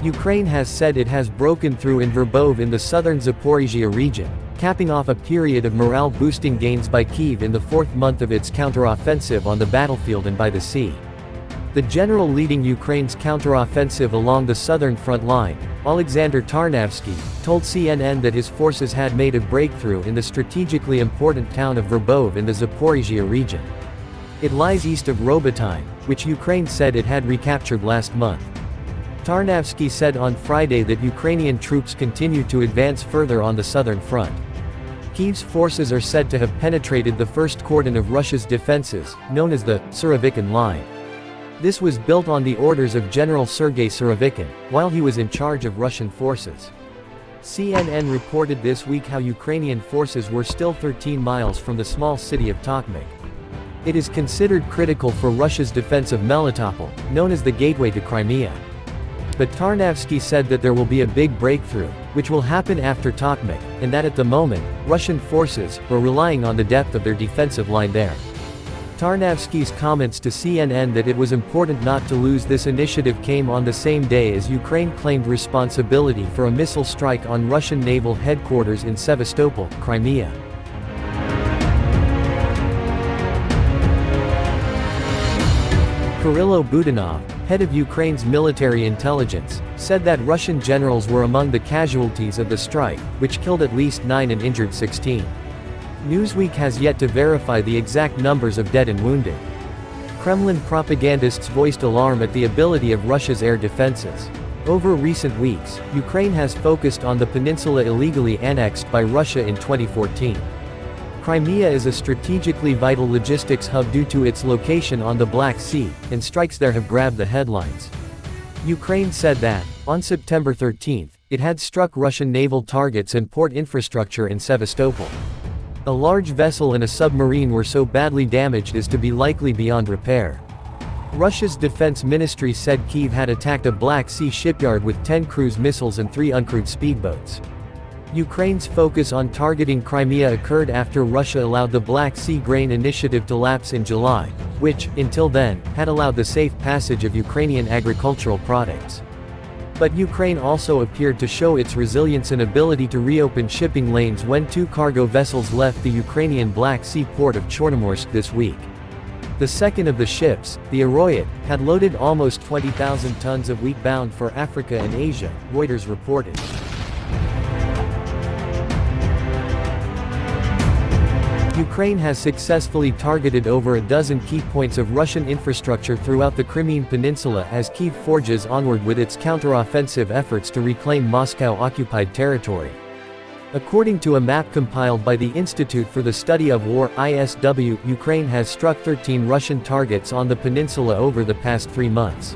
Ukraine has said it has broken through in Verbove in the southern Zaporizhzhia region, capping off a period of morale-boosting gains by Kyiv in the fourth month of its counteroffensive on the battlefield and by the sea. The general leading Ukraine's counteroffensive along the southern front line, Oleksandr Tarnavsky, told CNN that his forces had made a breakthrough in the strategically important town of Verbove in the Zaporizhzhia region. It lies east of Robotyne, which Ukraine said it had recaptured last month. Tarnavsky said on Friday that Ukrainian troops continue to advance further on the southern front. Kyiv's forces are said to have penetrated the first cordon of Russia's defenses, known as the Surovikin Line. This was built on the orders of General Sergey Surovikin, while he was in charge of Russian forces. CNN reported this week how Ukrainian forces were still 13 miles from the small city of Bakhmut. It is considered critical for Russia's defense of Melitopol, known as the gateway to Crimea. But Tarnavsky said that there will be a big breakthrough, which will happen after Bakhmut, and that at the moment, Russian forces were relying on the depth of their defensive line there. Tarnavsky's comments to CNN that it was important not to lose this initiative came on the same day as Ukraine claimed responsibility for a missile strike on Russian naval headquarters in Sevastopol, Crimea. Kirill Budanov, head of Ukraine's military intelligence, said that Russian generals were among the casualties of the strike, which killed at least 9 and injured 16. Newsweek has yet to verify the exact numbers of dead and wounded. Kremlin propagandists voiced alarm at the ability of Russia's air defenses. Over recent weeks, Ukraine has focused on the peninsula illegally annexed by Russia in 2014. Crimea is a strategically vital logistics hub due to its location on the Black Sea, and strikes there have grabbed the headlines. Ukraine said that, on September 13, it had struck Russian naval targets and port infrastructure in Sevastopol. A large vessel and a submarine were so badly damaged as to be likely beyond repair. Russia's defense ministry said Kyiv had attacked a Black Sea shipyard with 10 cruise missiles and 3 uncrewed speedboats. Ukraine's focus on targeting Crimea occurred after Russia allowed the Black Sea Grain Initiative to lapse in July, which, until then, had allowed the safe passage of Ukrainian agricultural products. But Ukraine also appeared to show its resilience and ability to reopen shipping lanes when 2 cargo vessels left the Ukrainian Black Sea port of Chornomorsk this week. The second of the ships, the Aroyet, had loaded almost 20,000 tons of wheat bound for Africa and Asia, Reuters reported. Ukraine has successfully targeted over a dozen key points of Russian infrastructure throughout the Crimean Peninsula as Kyiv forges onward with its counteroffensive efforts to reclaim Moscow-occupied territory. According to a map compiled by the Institute for the Study of War (ISW), Ukraine has struck 13 Russian targets on the peninsula over the past 3 months.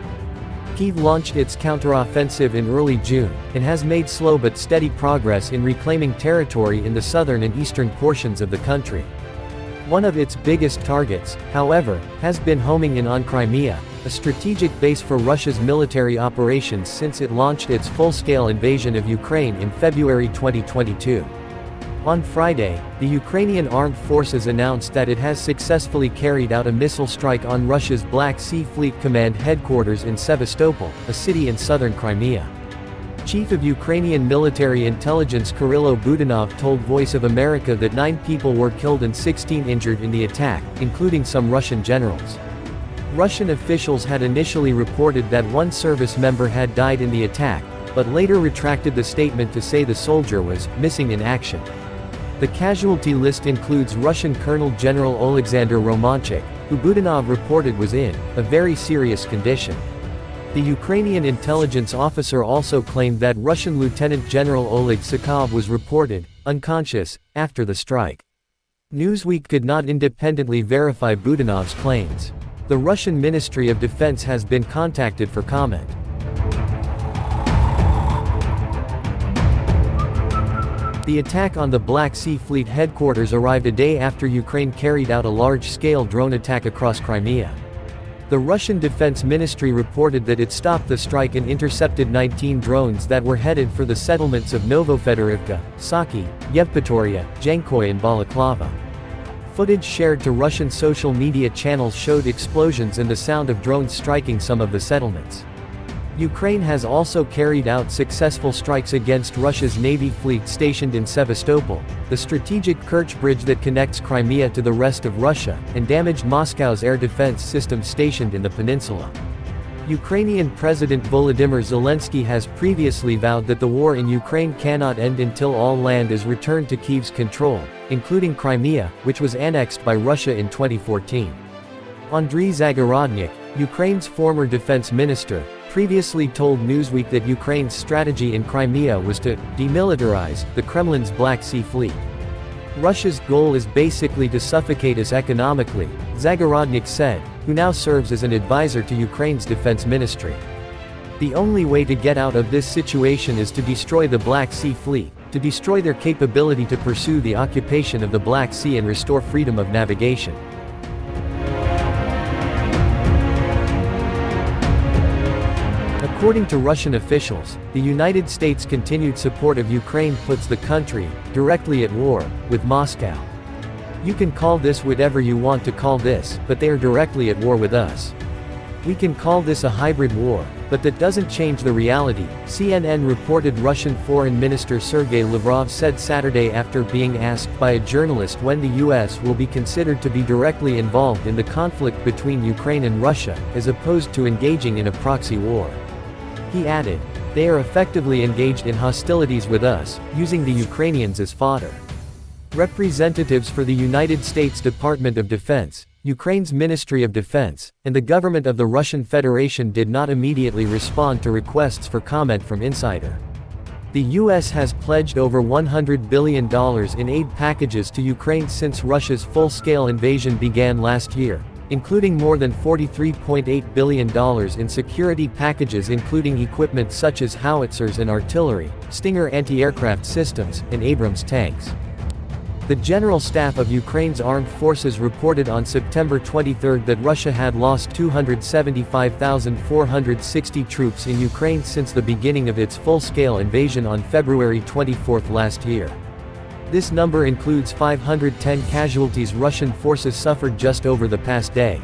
Kyiv launched its counteroffensive in early June, and has made slow but steady progress in reclaiming territory in the southern and eastern portions of the country. One of its biggest targets, however, has been homing in on Crimea, a strategic base for Russia's military operations since it launched its full-scale invasion of Ukraine in February 2022. On Friday, the Ukrainian Armed Forces announced that it has successfully carried out a missile strike on Russia's Black Sea Fleet Command headquarters in Sevastopol, a city in southern Crimea. Chief of Ukrainian military intelligence Kirill Budanov told Voice of America that 9 people were killed and 16 injured in the attack, including some Russian generals. Russian officials had initially reported that 1 service member had died in the attack, but later retracted the statement to say the soldier was missing in action. The casualty list includes Russian Colonel General Oleksandr Romanchik, who Budanov reported was in a very serious condition. The Ukrainian intelligence officer also claimed that Russian Lieutenant General Oleg Sakov was reported unconscious after the strike. Newsweek could not independently verify Budanov's claims. The Russian Ministry of Defense has been contacted for comment. The attack on the Black Sea Fleet headquarters arrived a day after Ukraine carried out a large-scale drone attack across Crimea. The Russian Defense Ministry reported that it stopped the strike and intercepted 19 drones that were headed for the settlements of Novofedorivka, Saki, Yevpatoria, Jankoy and Balaklava. Footage shared to Russian social media channels showed explosions and the sound of drones striking some of the settlements. Ukraine has also carried out successful strikes against Russia's Navy fleet stationed in Sevastopol, the strategic Kerch bridge that connects Crimea to the rest of Russia, and damaged Moscow's air defense system stationed in the peninsula. Ukrainian President Volodymyr Zelensky has previously vowed that the war in Ukraine cannot end until all land is returned to Kyiv's control, including Crimea, which was annexed by Russia in 2014. Andriy Zagorodnyk, Ukraine's former defense minister, previously told Newsweek that Ukraine's strategy in Crimea was to demilitarize the Kremlin's Black Sea Fleet. Russia's goal is basically to suffocate us economically, Zagorodnyk said, who now serves as an advisor to Ukraine's defense ministry. The only way to get out of this situation is to destroy the Black Sea Fleet, to destroy their capability to pursue the occupation of the Black Sea and restore freedom of navigation. According to Russian officials, the United States' continued support of Ukraine puts the country directly at war with Moscow. You can call this whatever you want to call this, but they are directly at war with us. We can call this a hybrid war, but that doesn't change the reality, CNN reported. Russian Foreign Minister Sergey Lavrov said Saturday after being asked by a journalist when the U.S. will be considered to be directly involved in the conflict between Ukraine and Russia, as opposed to engaging in a proxy war. He added, "They are effectively engaged in hostilities with us, using the Ukrainians as fodder." Representatives for the United States Department of Defense, Ukraine's Ministry of Defense, and the government of the Russian Federation did not immediately respond to requests for comment from Insider. The U.S. has pledged over $100 billion in aid packages to Ukraine since Russia's full-scale invasion began last year, including more than $43.8 billion in security packages including equipment such as howitzers and artillery, Stinger anti-aircraft systems, and Abrams tanks. The General Staff of Ukraine's armed forces reported on September 23 that Russia had lost 275,460 troops in Ukraine since the beginning of its full-scale invasion on February 24 last year. This number includes 510 casualties Russian forces suffered just over the past day.